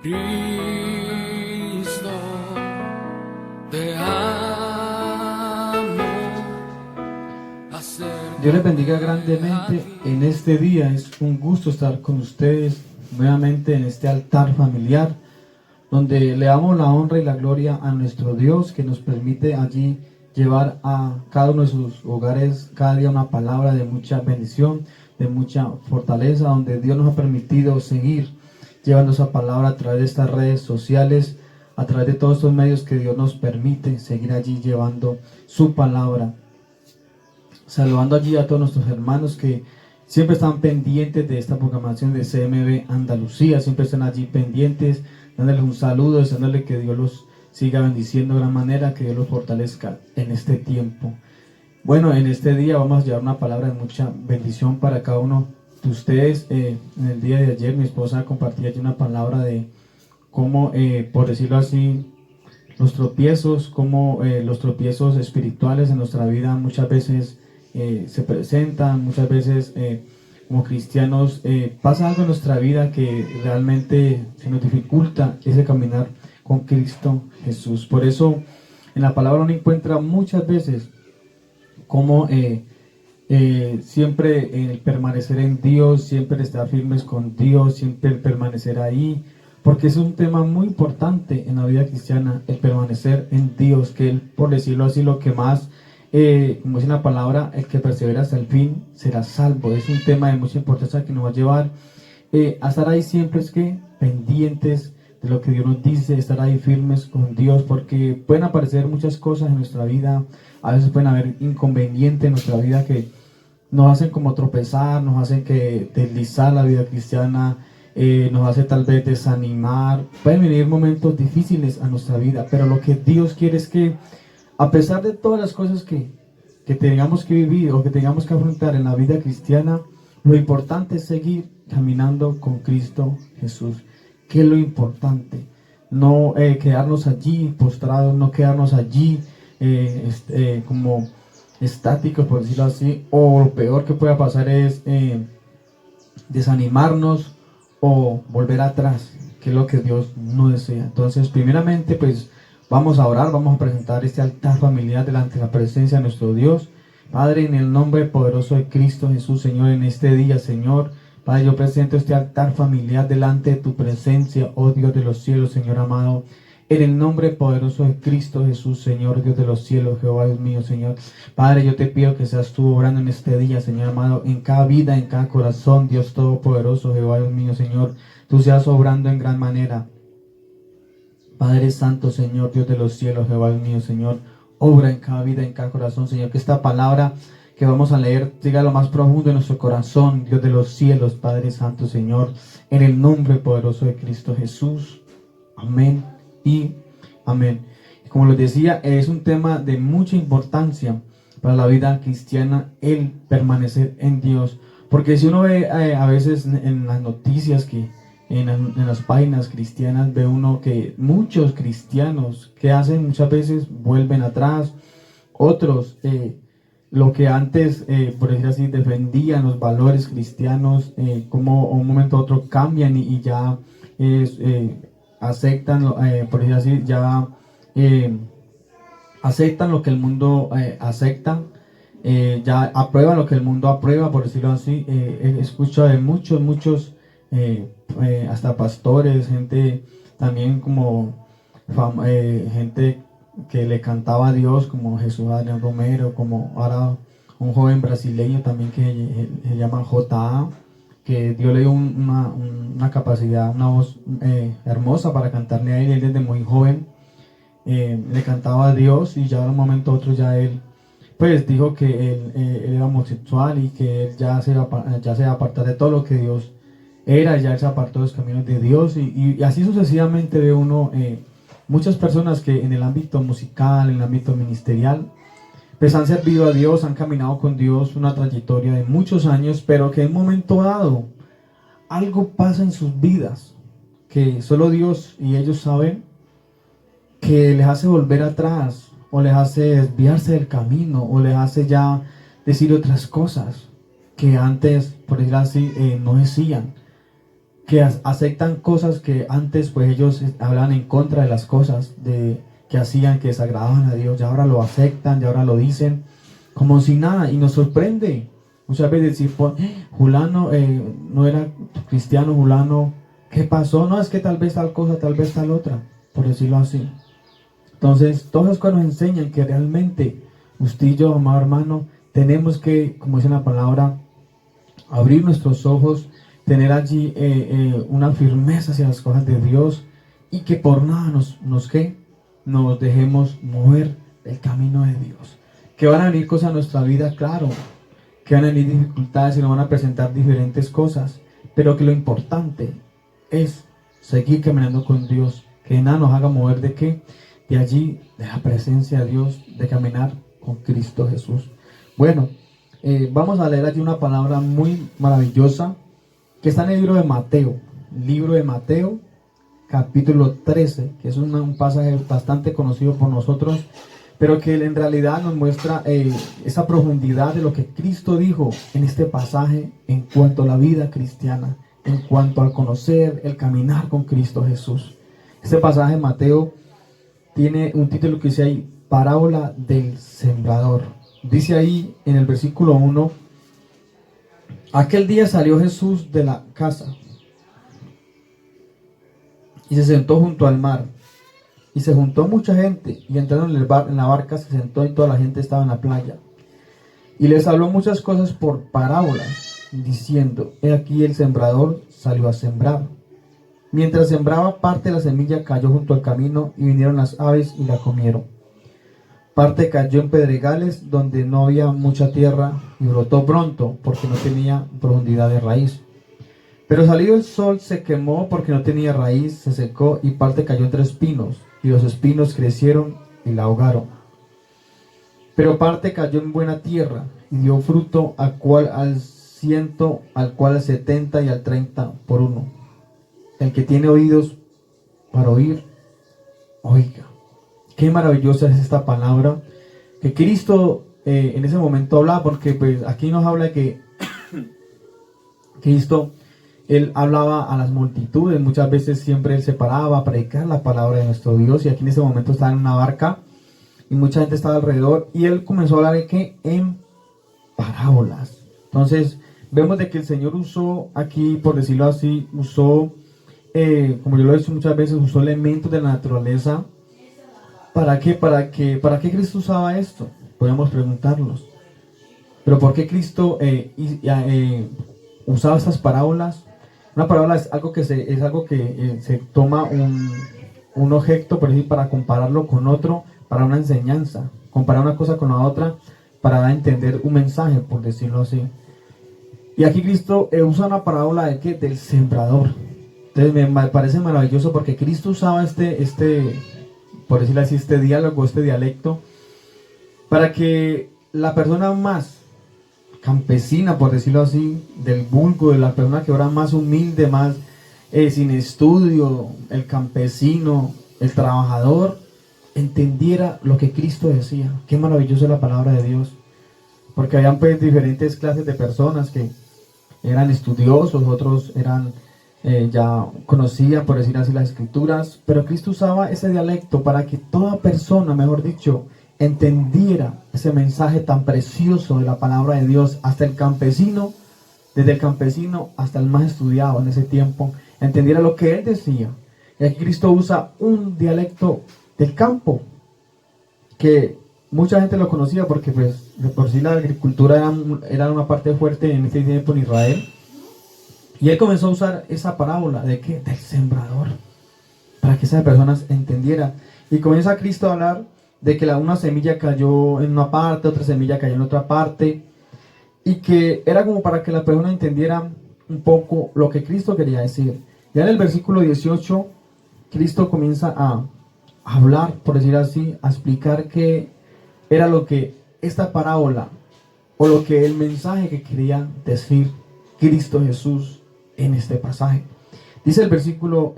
Cristo, te amo. Dios les bendiga grandemente en este día. Es un gusto estar con ustedes nuevamente en este altar familiar, donde le damos la honra y la gloria a nuestro Dios, que nos permite allí llevar a cada uno de sus hogares cada día una palabra de mucha bendición, de mucha fortaleza, donde Dios nos ha permitido seguir llevando esa palabra a través de estas redes sociales, a través de todos estos medios que Dios nos permite seguir allí llevando su palabra. Saludando allí a todos nuestros hermanos que siempre están pendientes de esta programación de CMB Andalucía, siempre están allí pendientes, dándoles un saludo, deseándole que Dios los siga bendiciendo de gran manera, que Dios los fortalezca en este tiempo. Bueno, en este día vamos a llevar una palabra de mucha bendición para cada uno de ustedes. En el día de ayer mi esposa compartía allí una palabra de cómo, por decirlo así, los tropiezos, cómo los tropiezos espirituales en nuestra vida muchas veces se presentan, muchas veces como cristianos pasa algo en nuestra vida que realmente se nos dificulta ese caminar con Cristo Jesús. Por eso en la palabra uno encuentra muchas veces como siempre el permanecer en Dios, siempre estar firmes con Dios, siempre el permanecer ahí, porque es un tema muy importante en la vida cristiana, el permanecer en Dios, que Él, por decirlo así, lo que más, como dice la palabra, el que persevera hasta el fin será salvo. Es un tema de mucha importancia que nos va a llevar a estar ahí siempre, es que pendientes de lo que Dios nos dice, estar ahí firmes con Dios, porque pueden aparecer muchas cosas en nuestra vida, a veces pueden haber inconvenientes en nuestra vida que nos hacen como tropezar, nos hacen que deslizar la vida cristiana, nos hace tal vez desanimar. Pueden venir momentos difíciles a nuestra vida, pero lo que Dios quiere es que a pesar de todas las cosas que tengamos que vivir o que tengamos que afrontar en la vida cristiana, lo importante es seguir caminando con Cristo Jesús, que es lo importante. No quedarnos allí postrados, no quedarnos allí como estáticos, por decirlo así, o lo peor que pueda pasar es desanimarnos o volver atrás, que es lo que Dios no desea. Entonces, primeramente, pues vamos a orar, vamos a presentar este altar familiar delante de la presencia de nuestro Dios. Padre, en el nombre poderoso de Cristo Jesús, Señor, en este día, Señor, Padre, yo presento este altar familiar delante de tu presencia, oh Dios de los cielos, Señor amado. En el nombre poderoso de Cristo Jesús, Señor, Dios de los cielos, Jehová Dios mío, Señor. Padre, yo te pido que seas tú obrando en este día, Señor amado, en cada vida, en cada corazón, Dios todopoderoso, Jehová Dios mío, Señor. Tú seas obrando en gran manera. Padre Santo, Señor, Dios de los cielos, Jehová Dios mío, Señor. Obra en cada vida, en cada corazón, Señor. Que esta palabra que vamos a leer llegue a lo más profundo de nuestro corazón, Dios de los cielos, Padre Santo, Señor. En el nombre poderoso de Cristo Jesús. Amén y amén. Como les decía, es un tema de mucha importancia para la vida cristiana, el permanecer en Dios. Porque si uno ve a veces en las noticias que en las páginas cristianas, ve uno que muchos cristianos que hacen muchas veces vuelven atrás, otros lo que antes, por decir así, defendían los valores cristianos, como un momento a otro cambian y ya aceptan, por decir así, ya aceptan lo que el mundo acepta, ya aprueban lo que el mundo aprueba, por decirlo así. He escuchado de muchos hasta pastores, gente también como gente que le cantaba a Dios, como Jesús Adrián Romero, como ahora un joven brasileño también que se llama J.A., que Dios le dio una capacidad, una voz hermosa para cantarle a él desde muy joven. Le cantaba a Dios y ya de un momento a otro ya él pues dijo que él era homosexual y que él ya se iba a apartar de todo lo que Dios era, ya él se apartó de los caminos de Dios y así sucesivamente ve uno muchas personas que en el ámbito musical, en el ámbito ministerial, pues han servido a Dios, han caminado con Dios una trayectoria de muchos años, pero que en un momento dado algo pasa en sus vidas que solo Dios y ellos saben, que les hace volver atrás o les hace desviarse del camino o les hace ya decir otras cosas que antes, por decirlo así, no decían. que aceptan cosas que antes pues ellos hablaban en contra de las cosas que hacían, que desagradaban a Dios, y ahora lo aceptan, y ahora lo dicen como si nada, y nos sorprende muchas veces decir, pues, Julano no era cristiano, Julano, ¿qué pasó? No, es que tal vez tal cosa, tal vez tal otra, por decirlo así. Entonces, todas las cosas nos enseñan que realmente usted y yo, amado hermano, tenemos que, como dice la palabra, abrir nuestros ojos, tener allí una firmeza hacia las cosas de Dios, y que por nada nos dejemos mover del camino de Dios. Que van a venir cosas a nuestra vida, claro, que van a venir dificultades y nos van a presentar diferentes cosas, pero que lo importante es seguir caminando con Dios, que nada nos haga mover de qué, de allí, de la presencia de Dios, de caminar con Cristo Jesús. Bueno, vamos a leer allí una palabra muy maravillosa que está en el libro de Mateo, capítulo 13, que es un pasaje bastante conocido por nosotros, pero que en realidad nos muestra esa profundidad de lo que Cristo dijo en este pasaje en cuanto a la vida cristiana, en cuanto al conocer, el caminar con Cristo Jesús. Este pasaje de Mateo tiene un título que dice ahí, parábola del sembrador. Dice ahí en el versículo 1, aquel día salió Jesús de la casa y se sentó junto al mar. Y se juntó mucha gente, y entraron en la barca, se sentó, y toda la gente estaba en la playa. Y les habló muchas cosas por parábolas, diciendo, he aquí el sembrador salió a sembrar. Mientras sembraba, parte de la semilla cayó junto al camino, y vinieron las aves y la comieron. Parte cayó en pedregales, donde no había mucha tierra, y brotó pronto, porque no tenía profundidad de raíz. Pero salido el sol se quemó porque no tenía raíz, se secó, y parte cayó entre espinos, y los espinos crecieron y la ahogaron. Pero parte cayó en buena tierra, y dio fruto, al cual al 100, al cual al 70 y al 30 por uno. El que tiene oídos para oír, oiga. Qué maravillosa es esta palabra que Cristo en ese momento hablaba, porque pues aquí nos habla de que Cristo, Él hablaba a las multitudes. Muchas veces siempre Él se paraba a predicar la palabra de nuestro Dios, y aquí en ese momento estaba en una barca y mucha gente estaba alrededor, y Él comenzó a hablar de que en parábolas. Entonces vemos de que el Señor usó aquí, por decirlo así, usó, como yo lo he dicho muchas veces, usó elementos de la naturaleza. ¿Para qué? ¿Para qué Cristo usaba esto? Podemos preguntarnos. Pero ¿por qué Cristo usaba estas parábolas? Una parábola es algo que se toma un objeto, por decir, para compararlo con otro, para una enseñanza. Comparar una cosa con la otra para dar a entender un mensaje, por decirlo así. Y aquí Cristo usa una parábola de ¿qué? Del sembrador. Entonces me parece maravilloso, porque Cristo usaba por decirlo así, este diálogo, este dialecto, para que la persona más campesina, por decirlo así, del vulgo, de la persona que era más humilde, más sin estudio, el campesino, el trabajador, entendiera lo que Cristo decía. Qué maravillosa es la palabra de Dios, porque habían pues diferentes clases de personas que eran estudiosos, otros eran ya conocían, por decir así, las escrituras, pero Cristo usaba ese dialecto para que toda persona, mejor dicho, entendiera ese mensaje tan precioso de la palabra de Dios, hasta el campesino, desde el campesino hasta el más estudiado en ese tiempo, entendiera lo que él decía. Y aquí Cristo usa un dialecto del campo, que mucha gente lo conocía, porque pues de por sí la agricultura era una parte fuerte en ese tiempo en Israel. Y él comenzó a usar esa parábola de ¿qué? Del sembrador, para que esas personas entendieran. Y comienza Cristo a hablar de que una semilla cayó en una parte, otra semilla cayó en otra parte, y que era como para que la persona entendiera un poco lo que Cristo quería decir. Ya en el versículo 18, Cristo comienza a hablar, por decir así, a explicar qué era lo que esta parábola, o lo que el mensaje que quería decir Cristo Jesús en este pasaje. Dice el versículo,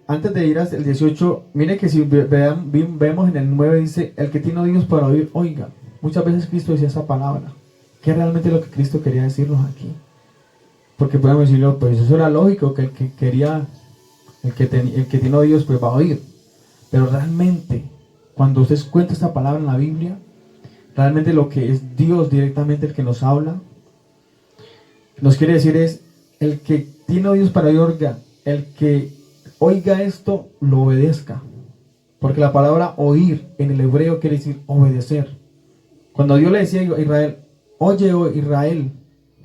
antes de ir hasta el 18, mire que si vemos en el 9, dice, el que tiene oídos para oír, oiga. Muchas veces Cristo decía esa palabra, que es realmente lo que Cristo quería decirnos aquí. Porque podemos decirlo, pues eso era lógico, que el que quería, el que tiene oídos, pues va a oír. Pero realmente, cuando usted cuenta esta palabra en la Biblia, realmente lo que es Dios directamente el que nos habla, nos quiere decir es, el que tiene oídos para oír, el que oiga esto, lo obedezca. Porque la palabra oír en el hebreo quiere decir obedecer. Cuando Dios le decía a Israel, oye, oh Israel,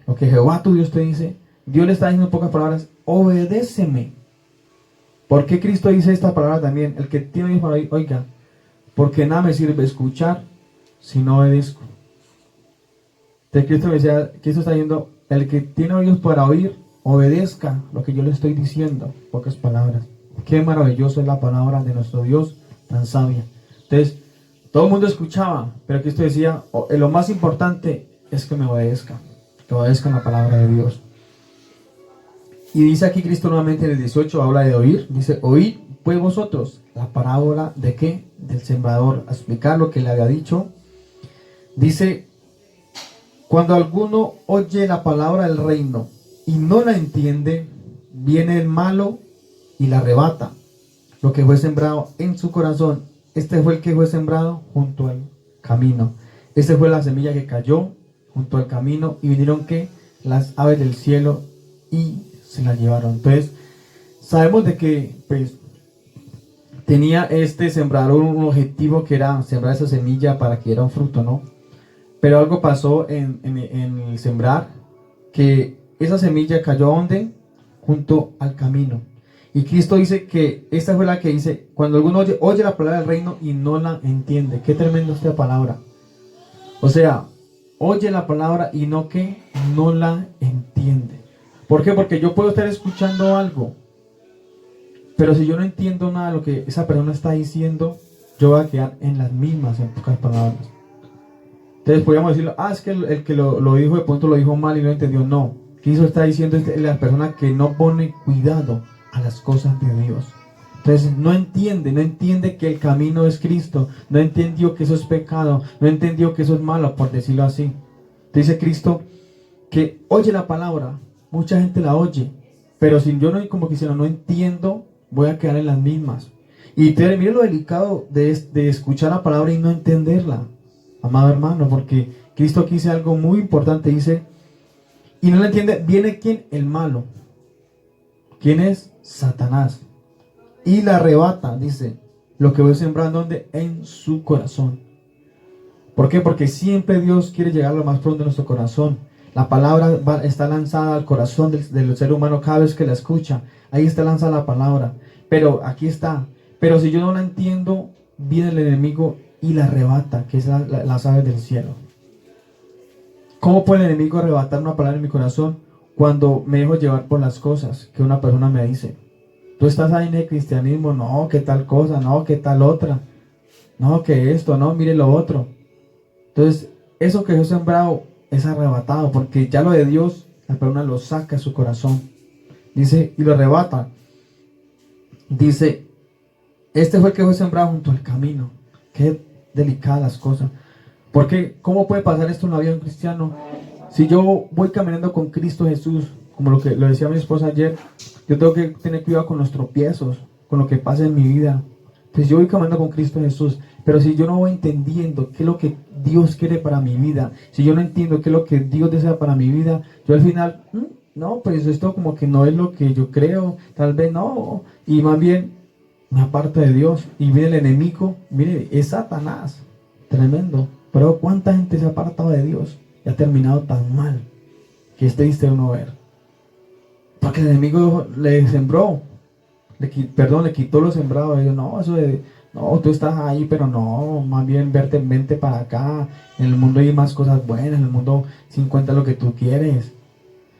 lo que Jehová tu Dios te dice, Dios le está diciendo en pocas palabras, obedéceme. ¿Por qué Cristo dice esta palabra también? El que tiene oídos para oír, oiga, porque nada me sirve escuchar si no obedezco. Entonces Cristo decía, Cristo está diciendo, el que tiene oídos para oír, obedezca lo que yo le estoy diciendo. Pocas palabras. Qué maravilloso es la palabra de nuestro Dios, tan sabia. Entonces, todo el mundo escuchaba, pero Cristo decía, lo más importante es que me obedezca, que obedezcan la palabra de Dios. Y dice aquí Cristo nuevamente en el 18, habla de oír, dice, oíd pues vosotros la parábola de qué, del sembrador, a explicar lo que le había dicho. Dice, cuando alguno oye la palabra del reino y no la entiende, viene el malo y la arrebata. Lo que fue sembrado en su corazón, este fue el que fue sembrado junto al camino. Esta fue la semilla que cayó junto al camino y vinieron que las aves del cielo y se la llevaron. Entonces, sabemos de que pues tenía este sembrador un objetivo que era sembrar esa semilla para que diera un fruto, ¿no? Pero algo pasó en el sembrar, que esa semilla cayó ¿a dónde? Junto al camino. Y Cristo dice que esta fue la que dice, cuando alguno oye la palabra del reino y no la entiende. Qué tremenda esta palabra. O sea, oye la palabra y no que no la entiende. ¿Por qué? Porque yo puedo estar escuchando algo, pero si yo no entiendo nada de lo que esa persona está diciendo, yo voy a quedar en las mismas, en pocas palabras. Entonces podríamos decirlo, es que el que lo dijo de pronto lo dijo mal y no entendió. No, Cristo está diciendo la persona que no pone cuidado a las cosas de Dios. Entonces no entiende que el camino es Cristo, no entendió que eso es pecado, no entendió que eso es malo, por decirlo así. Dice Cristo que oye la palabra, mucha gente la oye, pero si yo no, como quisiera, no entiendo, voy a quedar en las mismas. Y mire lo delicado de escuchar la palabra y no entenderla, amado hermano, porque Cristo aquí dice algo muy importante, dice, y no la entiende, viene ¿quién? El malo. ¿Quién es? Satanás. Y la arrebata, dice, lo que voy sembrando ¿dónde? En su corazón. ¿Por qué? Porque siempre Dios quiere llegar lo más profundo de nuestro corazón. La palabra está lanzada al corazón del ser humano cada vez que la escucha. Ahí está lanzada la palabra. Pero aquí está. Pero si yo no la entiendo, viene el enemigo y la arrebata, que es las aves del cielo. ¿Cómo puede el enemigo arrebatar una palabra en mi corazón? Cuando me dejo llevar por las cosas que una persona me dice. Tú estás ahí en el cristianismo, no, que tal cosa, no, que tal otra. No, que esto, no, mire lo otro. Entonces, eso que yo he sembrado es arrebatado, porque ya lo de Dios, la persona lo saca de su corazón. Dice, y lo arrebata. Dice, este fue el que fue sembrado junto al camino. Qué delicadas las cosas. Porque, ¿cómo puede pasar esto en la vida de un cristiano? Si yo voy caminando con Cristo Jesús, como lo decía mi esposa ayer, yo tengo que tener cuidado con los tropiezos, con lo que pasa en mi vida. Pues yo voy caminando con Cristo Jesús, pero si yo no voy entendiendo qué es lo que Dios quiere para mi vida, si yo no entiendo qué es lo que Dios desea para mi vida, yo al final, no, pues esto como que no es lo que yo creo, tal vez no, y más bien me aparto de Dios, y viene el enemigo, mire, es Satanás, tremendo, pero cuánta gente se ha apartado de Dios y ha terminado tan mal, que es triste uno ver, porque el enemigo le sembró, le quitó lo sembrado. Ellos, no, no, tú estás ahí, pero no, más bien vente para acá. En el mundo hay más cosas buenas, en el mundo se encuentra lo que tú quieres.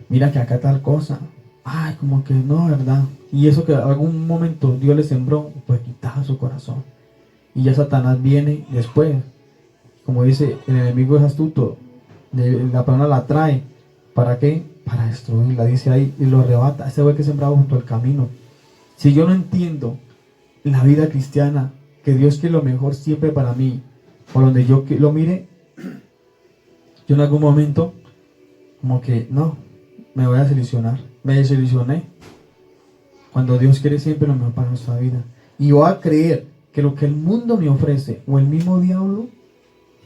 Mira que acá tal cosa. Ay, como que no, ¿verdad? Y eso que en algún momento Dios le sembró, pues quitaba su corazón. Y ya Satanás viene después. Como dice, el enemigo es astuto. La persona la trae. ¿Para qué? Para destruirla, dice ahí, y lo arrebata. Ese fue el que sembraba junto al camino. Si yo no entiendo la vida cristiana, que Dios quiere lo mejor siempre para mí, por donde yo lo mire, yo en algún momento, como que no, me voy a desilusionar. Me desilusioné. Cuando Dios quiere siempre lo mejor para nuestra vida. Y voy a creer que lo que el mundo me ofrece o el mismo diablo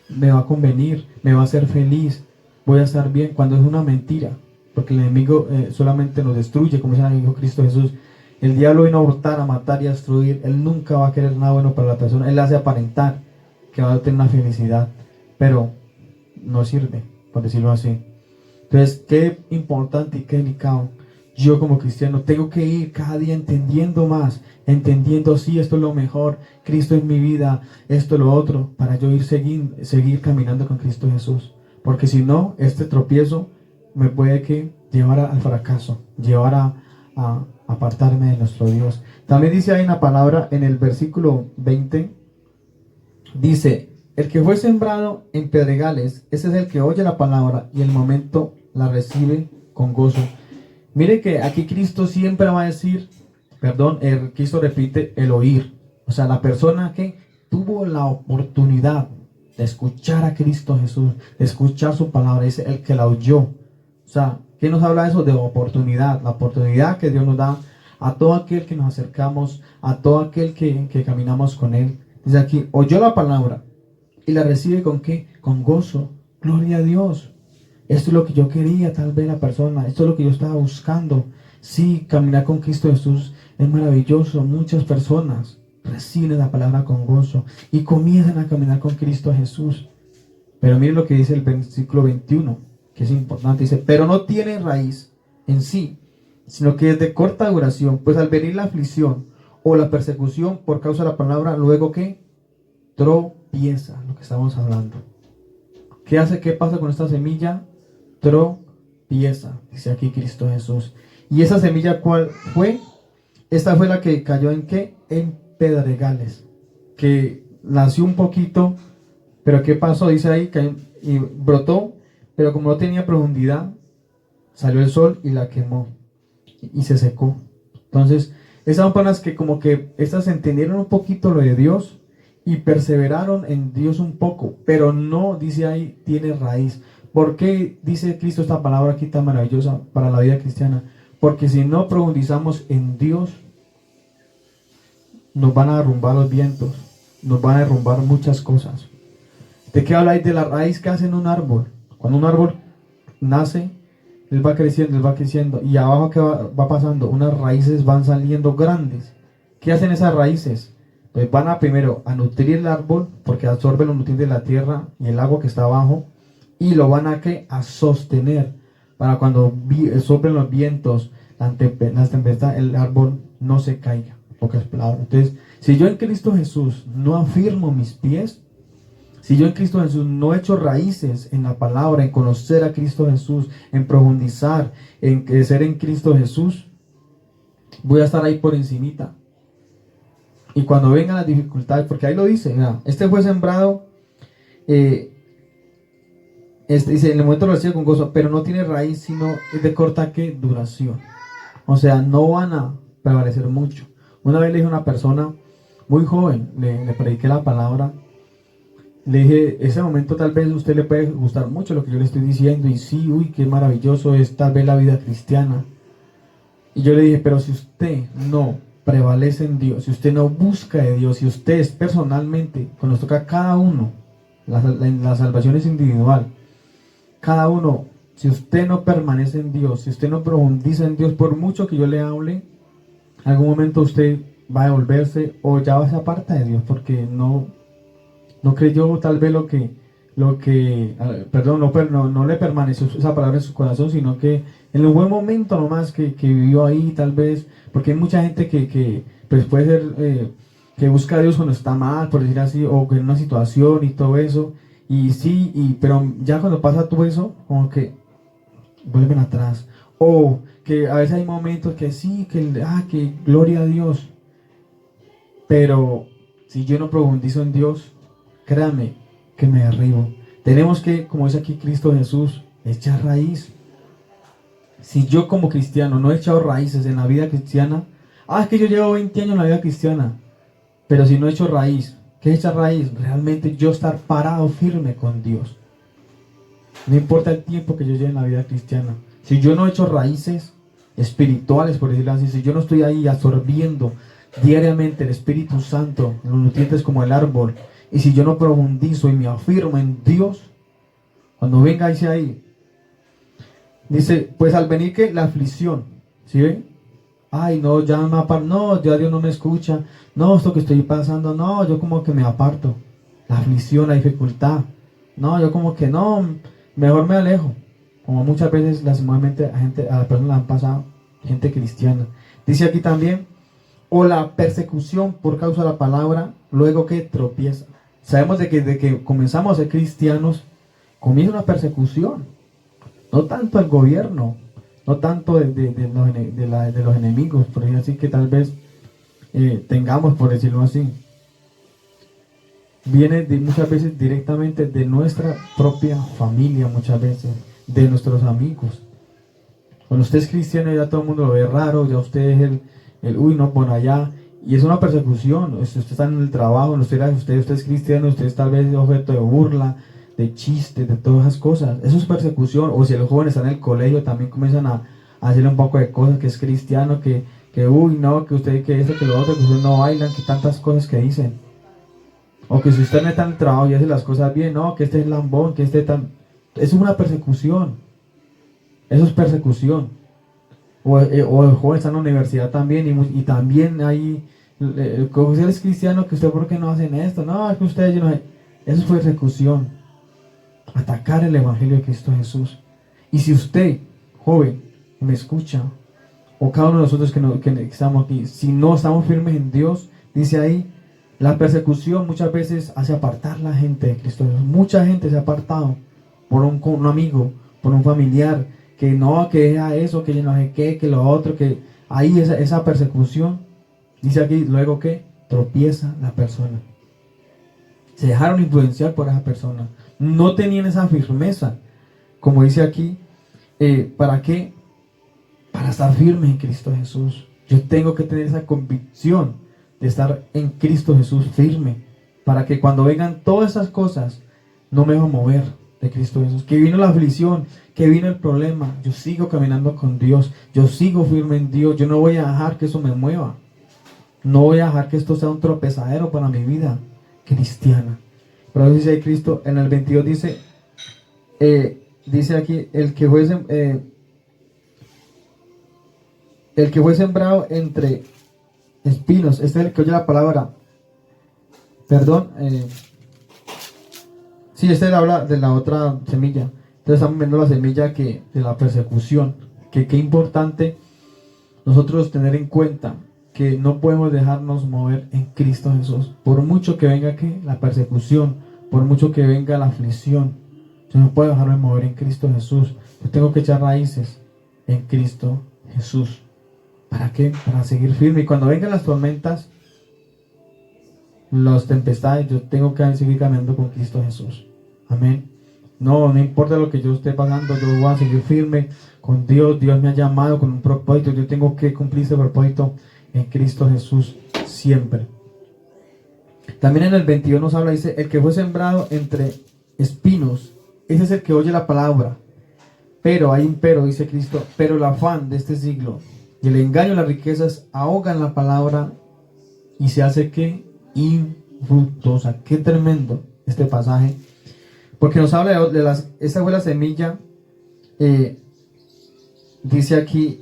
me va a convenir, me va a hacer feliz, voy a estar bien, cuando es una mentira. Porque el enemigo solamente nos destruye, como dijo Cristo Jesús. El diablo vino a hurtar, a matar y a destruir. Él nunca va a querer nada bueno para la persona. Él hace aparentar que va a tener una felicidad, pero no sirve, por decirlo así. Entonces, qué importante y qué delicado. Yo como cristiano tengo que ir cada día entendiendo más, entendiendo, sí, esto es lo mejor, Cristo es mi vida, esto es lo otro, para yo seguir caminando con Cristo Jesús. Porque si no, este tropiezo me puede que llevar al fracaso, llevar a apartarme de nuestro Dios. También dice ahí en la palabra, en el versículo 20, dice: el que fue sembrado en pedregales, ese es el que oye la palabra y el momento la recibe con gozo. Mire que aquí Cristo siempre va a decir, Cristo repite el oír. O sea, la persona que tuvo la oportunidad de escuchar a Cristo Jesús, de escuchar su palabra, dice el que la oyó. O sea, ¿qué nos habla de eso? De oportunidad. La oportunidad que Dios nos da a todo aquel que nos acercamos, a todo aquel que caminamos con Él. Dice aquí, oyó la palabra y la recibe ¿con qué? Con gozo. Gloria a Dios. Esto es lo que yo quería, tal vez la persona. Esto es lo que yo estaba buscando. Sí, caminar con Cristo Jesús es maravilloso. Muchas personas reciben la palabra con gozo y comienzan a caminar con Cristo Jesús. Pero mire lo que dice el versículo 21, que es importante. Dice, pero no tiene raíz en sí, sino que es de corta duración. Pues al venir la aflicción o la persecución por causa de la palabra, luego ¿qué? Tropieza, lo que estamos hablando. ¿Qué hace? ¿Qué pasa con esta semilla? Tropieza, dice aquí Cristo Jesús. ¿Y esa semilla cuál fue? Esta fue la que cayó ¿en qué? En pedregales, que nació un poquito, pero ¿qué pasó? Dice ahí, cayó y brotó, pero como no tenía profundidad, salió el sol y la quemó y se secó. Entonces, esas son personas que como que estas entendieron un poquito lo de Dios y perseveraron en Dios un poco, pero no, dice ahí, tiene raíz. ¿Por qué dice Cristo esta palabra aquí tan maravillosa para la vida cristiana? Porque si no profundizamos en Dios, nos van a derrumbar los vientos, nos van a derrumbar muchas cosas. ¿De qué habla ahí? De la raíz que hace en un árbol. Cuando un árbol nace, él va creciendo, y abajo ¿qué va pasando? Unas raíces van saliendo grandes. ¿Qué hacen esas raíces? Pues van a primero a nutrir el árbol, porque absorben los nutrientes de la tierra y el agua que está abajo, y lo van a ¿qué? A sostener, para cuando soplen los vientos, las tempestades, el árbol no se caiga. Pocas palabras. Entonces, si yo en Cristo Jesús no afirmo mis pies, si yo en Cristo Jesús no he hecho raíces en la palabra, en conocer a Cristo Jesús, en profundizar, en crecer en Cristo Jesús, voy a estar ahí por encimita. Y cuando vengan las dificultades, porque ahí lo dice, mira, este fue sembrado, dice, en el momento lo recibe con gozo, pero no tiene raíz, sino es de corta ¿qué? Duración. O sea, no van a prevalecer mucho. Una vez le dije a una persona muy joven, le prediqué la palabra, le dije, ese momento tal vez a usted le puede gustar mucho lo que yo le estoy diciendo, y sí, uy, qué maravilloso es tal vez la vida cristiana. Y yo le dije, pero si usted no prevalece en Dios, si usted no busca de Dios, si usted es personalmente, cuando nos toca a cada uno, la salvación es individual, cada uno, si usted no permanece en Dios, si usted no profundiza en Dios, por mucho que yo le hable, en algún momento usted va a devolverse o ya va a ser aparta de Dios, porque no creyó tal vez no le permaneció esa palabra en su corazón, sino que en un buen momento nomás que vivió ahí tal vez, porque hay mucha gente que pues puede ser que busca a Dios cuando está mal, por decir así, o en una situación y todo eso, y sí, pero ya cuando pasa todo eso, como que vuelven atrás, o que a veces hay momentos que sí, que gloria a Dios, pero si yo no profundizo en Dios, créame que me derribo. Tenemos que, como dice aquí Cristo Jesús, echar raíz. Si yo como cristiano no he echado raíces en la vida cristiana, es que yo llevo 20 años en la vida cristiana, pero si no he hecho raíz, ¿qué es echar raíz? Realmente yo estar parado firme con Dios. No importa el tiempo que yo lleve en la vida cristiana, si yo no he hecho raíces espirituales, por decirlo así, si yo no estoy ahí absorbiendo diariamente el Espíritu Santo, los nutrientes como el árbol, y si yo no profundizo y me afirmo en Dios, cuando venga ese ahí, dice, pues al venir que la aflicción, ¿sí ven? Ay, no, ya me aparto, no, ya Dios no me escucha, no, esto que estoy pasando, no, yo como que me aparto, la aflicción, la dificultad, no, yo como que no, mejor me alejo, como muchas veces lastimosamente a la persona le han pasado, gente cristiana. Dice aquí también, o la persecución por causa de la palabra, luego que tropieza. Sabemos de que desde que comenzamos a ser cristianos, comienza una persecución, no tanto el gobierno, no tanto de los enemigos, por decirlo así, que tal vez tengamos, por decirlo así. Viene muchas veces directamente de nuestra propia familia, muchas veces, de nuestros amigos. Cuando usted es cristiano ya todo el mundo lo ve raro, ya usted es uy, no, bueno, allá. Y es una persecución. Usted está en el trabajo, usted es cristiano, usted es tal vez objeto de burla, de chiste, de todas esas cosas. Eso es persecución. O si los jóvenes están en el colegio, también comienzan a hacerle un poco de cosas, que es cristiano, que uy, no, que usted, que eso, que lo otro, que usted no bailan, que tantas cosas que dicen. O que si usted no está en el trabajo y hace las cosas bien, no, que este es lambón, que este tan... Eso es una persecución. Eso es persecución. O el joven está en la universidad también y también hay... Como usted es cristiano, que usted por qué no hacen esto, no, es que ustedes no... Eso es persecución. Atacar el evangelio de Cristo Jesús. Y si usted, joven, me escucha, o cada uno de nosotros que estamos aquí, si no estamos firmes en Dios, dice ahí, la persecución muchas veces hace apartar la gente de Cristo Jesús. Mucha gente se ha apartado por un amigo, por un familiar, que no, que deja eso, que no sé qué, que lo otro, que ahí esa persecución, dice aquí, luego que tropieza la persona. Se dejaron influenciar por esa persona. No tenían esa firmeza, como dice aquí, ¿para qué? Para estar firme en Cristo Jesús. Yo tengo que tener esa convicción de estar en Cristo Jesús firme, para que cuando vengan todas esas cosas, no me dejo mover de Cristo Jesús. Que vino la aflicción, que vino el problema, yo sigo caminando con Dios, yo sigo firme en Dios, yo no voy a dejar que eso me mueva. No voy a dejar que esto sea un tropezadero para mi vida cristiana. Pero dice Cristo, en el 22 dice aquí, el que fue sembrado entre espinos, este es el que oye la palabra, perdón, sí, este habla de la otra semilla. Entonces estamos viendo la semilla de la persecución, que qué importante nosotros tener en cuenta que no podemos dejarnos mover en Cristo Jesús. Por mucho que venga la persecución, por mucho que venga la aflicción, yo no puedo dejarme mover en Cristo Jesús. Yo tengo que echar raíces en Cristo Jesús. ¿Para qué? Para seguir firme. Y cuando vengan las tormentas, las tempestades, yo tengo que seguir caminando con Cristo Jesús. Amén. No importa lo que yo esté pasando, yo voy a seguir firme con Dios. Dios me ha llamado con un propósito. Yo tengo que cumplir ese propósito en Cristo Jesús siempre. También en el 21 nos habla, dice, el que fue sembrado entre espinos, ese es el que oye la palabra. Pero, hay un pero, dice Cristo, pero el afán de este siglo y el engaño de las riquezas ahogan la palabra y se hace que infructuosa. Qué tremendo este pasaje, porque nos habla esta fue la semilla, dice aquí,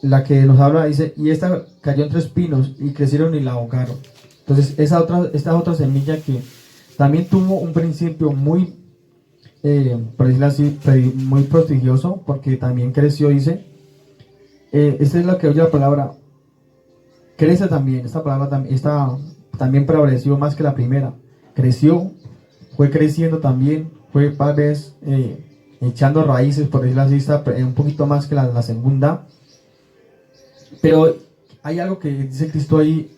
la que nos habla, dice, y esta cayó entre espinos y crecieron y la ahogaron. Entonces esta otra semilla que también tuvo un principio muy, por decirlo así, muy prodigioso, porque también creció, dice, esta es la que oye la palabra, crece también, esta palabra también prevaleció más que la primera, creció, fue creciendo también, fue tal vez echando raíces, por decirlo así, está un poquito más que la segunda. Pero hay algo que dice Cristo ahí,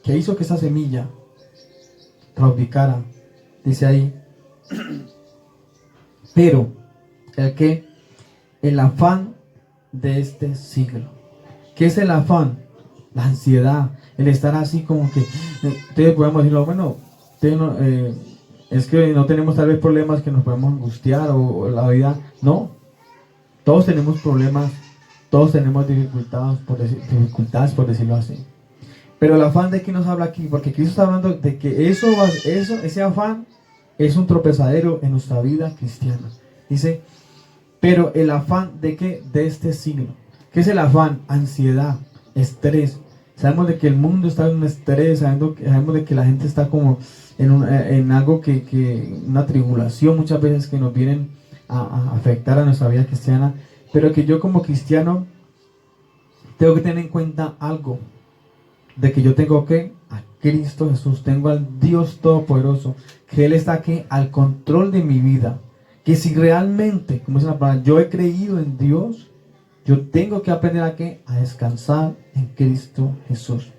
que hizo que esa semilla claudicara, dice ahí, pero el afán de este siglo. ¿Qué es el afán? La ansiedad, el estar así como que, ustedes podemos decirlo, bueno, es que no tenemos tal vez problemas que nos podemos angustiar o la vida, no. Todos tenemos problemas, todos tenemos dificultades, por decirlo así. Pero el afán de que nos habla aquí, porque Cristo está hablando de que ese afán es un tropezadero en nuestra vida cristiana. Dice, pero el afán de que de este siglo. ¿Qué es el afán? Ansiedad, estrés. Sabemos de que el mundo está en un estrés, sabemos de que la gente está como en algo una tribulación muchas veces que nos vienen a afectar a nuestra vida cristiana. Pero que yo como cristiano tengo que tener en cuenta algo, de que yo tengo que a Cristo Jesús, tengo al Dios Todopoderoso, que Él está aquí al control de mi vida. Que si realmente, como dice la palabra, yo he creído en Dios, yo tengo que aprender a descansar en Cristo Jesús.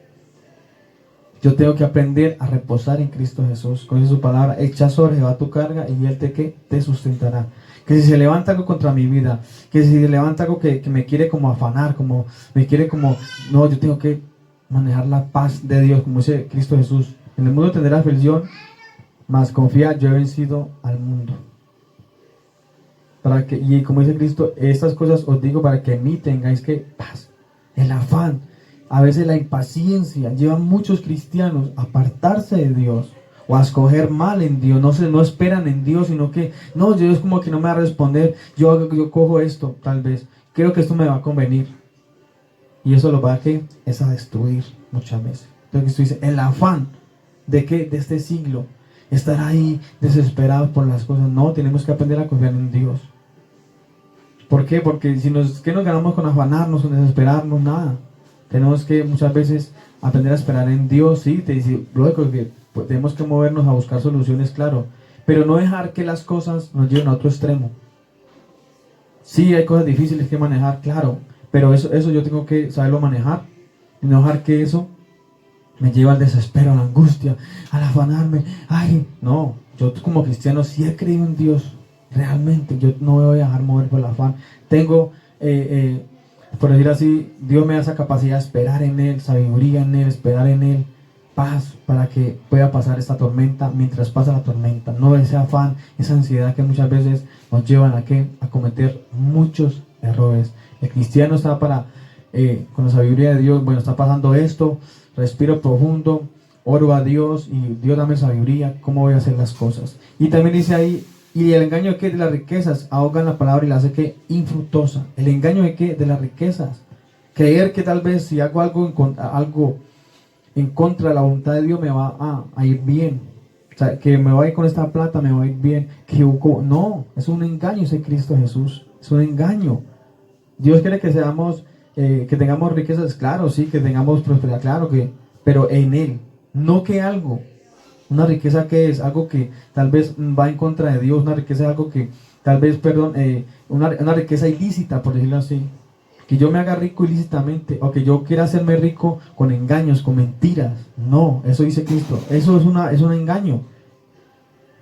Yo tengo que aprender a reposar en Cristo Jesús. Con su palabra, echa sobre Jehová tu carga y Él te sustentará. Que si se levanta algo contra mi vida, que si se levanta algo que me quiere como afanar, no, yo tengo que manejar la paz de Dios, como dice Cristo Jesús. En el mundo tendrás aflicción, mas confía, yo he vencido al mundo. Y como dice Cristo, estas cosas os digo para que en mí tengáis que paz. El afán, a veces la impaciencia, lleva a muchos cristianos a apartarse de Dios o a escoger mal en Dios. No esperan en Dios, sino que no, Dios como que no me va a responder. Yo cojo esto, tal vez. Creo que esto me va a convenir. Y eso lo va a es a destruir muchas veces. Entonces Cristo dice, el afán de este siglo, estar ahí desesperados por las cosas. No, tenemos que aprender a confiar en Dios. ¿Por qué? Porque ¿qué nos ganamos con afanarnos, con desesperarnos? Nada. Tenemos que muchas veces aprender a esperar en Dios. Sí, te dice, lógico que pues, tenemos que movernos a buscar soluciones, claro. Pero no dejar que las cosas nos lleven a otro extremo. Sí, hay cosas difíciles que manejar, claro. Pero eso yo tengo que saberlo manejar. Y no dejar que eso me lleve al desespero, a la angustia, al afanarme. Ay, no. Yo como cristiano sí he creído en Dios. Realmente, yo no me voy a dejar mover por el afán. Tengo, por decir así, Dios me da esa capacidad de esperar en Él, sabiduría en Él, esperar en Él, paz para que pueda pasar esta tormenta mientras pasa la tormenta. No ese afán, esa ansiedad que muchas veces nos llevan a cometer muchos errores. El cristiano está con la sabiduría de Dios, bueno, está pasando esto, respiro profundo, oro a Dios y Dios dame sabiduría, cómo voy a hacer las cosas. Y también dice ahí, y el engaño de las riquezas ahogan la palabra y la hace infructuosa. El engaño de las riquezas. Creer que tal vez si hago algo en contra de la voluntad de Dios me va a ir bien. O sea, que me va a ir con esta plata, me va a ir bien. No, es un engaño ese Cristo Jesús. Es un engaño. Dios quiere que que tengamos riquezas, claro, sí, que tengamos prosperidad, claro, pero en Él. No que algo. Una riqueza que es algo que tal vez va en contra de Dios, una riqueza es algo que tal vez, una riqueza ilícita, por decirlo así. Que yo me haga rico ilícitamente, o que yo quiera hacerme rico con engaños, con mentiras. No, eso dice Cristo. Eso es un engaño.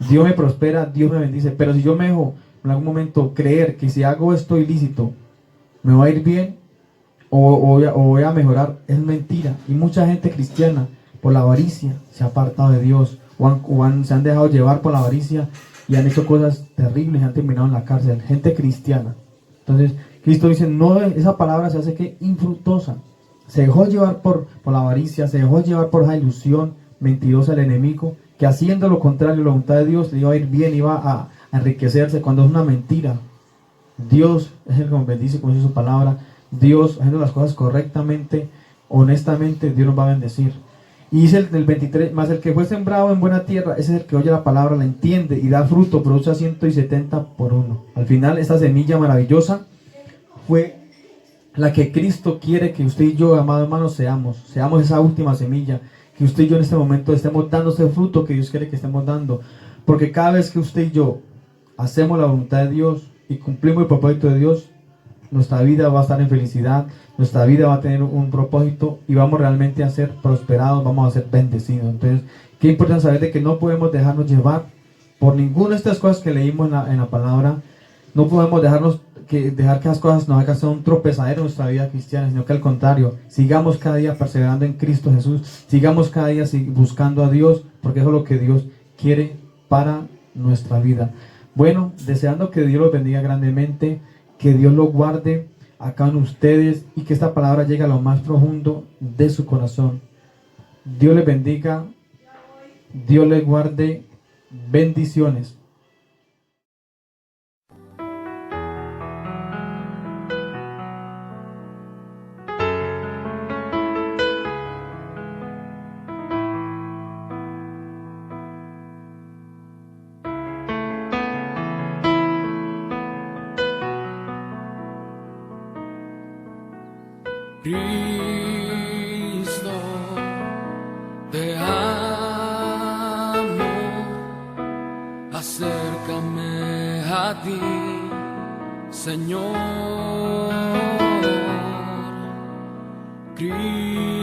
Dios me prospera, Dios me bendice. Pero si yo me dejo en algún momento creer que si hago esto ilícito, me va a ir bien, o voy a mejorar, es mentira. Y mucha gente cristiana, por la avaricia, se ha apartado de Dios, se han dejado llevar por la avaricia y han hecho cosas terribles, han terminado en la cárcel, gente cristiana. Entonces Cristo dice, no, esa palabra se hace infructuosa. Se dejó llevar por la avaricia, se dejó llevar por esa ilusión mentirosa del enemigo, que haciendo lo contrario a la voluntad de Dios le iba a ir bien, iba a enriquecerse, cuando es una mentira. Dios es el que nos bendice, como dice su palabra. Dios, haciendo las cosas correctamente, honestamente, Dios nos va a bendecir. Y dice el 23, más el que fue sembrado en buena tierra, ese es el que oye la palabra, la entiende y da fruto, produce a 170 por uno. Al final, esta semilla maravillosa fue la que Cristo quiere que usted y yo, amados hermanos, seamos esa última semilla, que usted y yo en este momento estemos dando ese fruto que Dios quiere que estemos dando. Porque cada vez que usted y yo hacemos la voluntad de Dios y cumplimos el propósito de Dios, nuestra vida va a estar en felicidad, nuestra vida va a tener un propósito y vamos realmente a ser prosperados, vamos a ser bendecidos. Entonces, qué importante saber de que no podemos dejarnos llevar por ninguna de estas cosas que leímos en la palabra. No podemos dejar que las cosas nos hagan ser un tropezadero en nuestra vida cristiana, sino que al contrario, sigamos cada día perseverando en Cristo Jesús, sigamos cada día buscando a Dios, porque eso es lo que Dios quiere para nuestra vida. Bueno, deseando que Dios los bendiga grandemente, que Dios los guarde acá en ustedes y que esta palabra llegue a lo más profundo de su corazón. Dios les bendiga, Dios les guarde, bendiciones. Cristo, te amo, acércame a ti, Señor. Cristo,